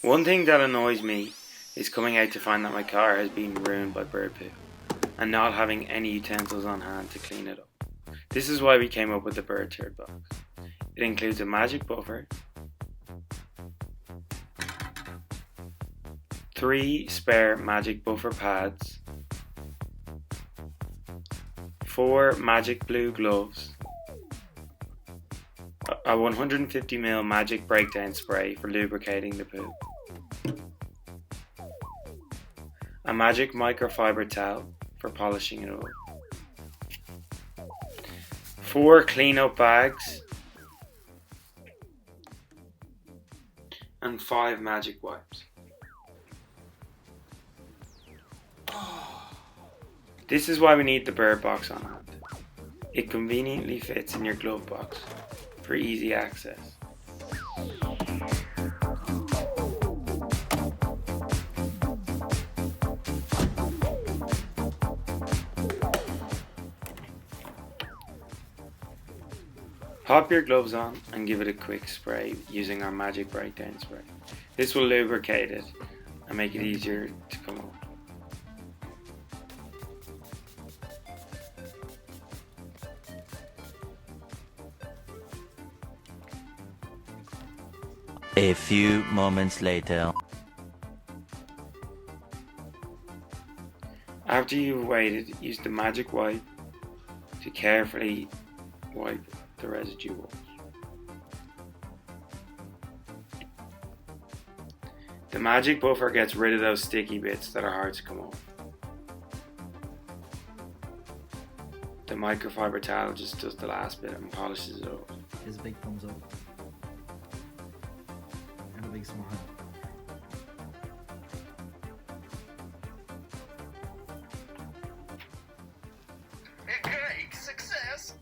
One thing that annoys me is coming out to find that my car has been ruined by bird poo and not having any utensils on hand to clean it up. This is why we came up with the Bird Turd Box. It includes a magic buffer, 3 spare magic buffer pads, 4 magic blue gloves, a 150ml magic breakdown spray for lubricating the poo, a magic microfiber towel for polishing it up, 4 cleanup bags, and 5 magic wipes. This is why we need the Bird Box on hand. It conveniently fits in your glove box for easy access. Pop your gloves on and give it a quick spray using our magic breakdown spray. This will lubricate it and make it easier to come off. A few moments later. After you've waited, use the magic wipe to carefully wipe the residuals. The magic buffer gets rid of those sticky bits that are hard to come off. The microfiber towel just does the last bit and polishes it up. Here's a big thumbs up. And a big smile. Great success!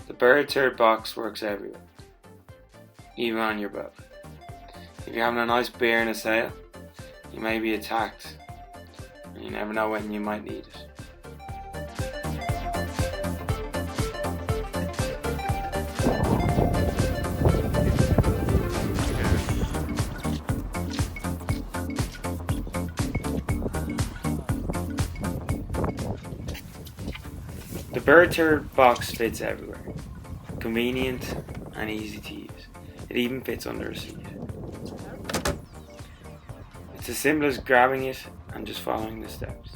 The Bird Turd Box works everywhere, even on your boat. If you're having a nice beer in a sail, you may be attacked, and you never know when you might need it. The Bird Turd Box fits everywhere, convenient and easy to use. It even fits under a seat. It's as simple as grabbing it and just following the steps.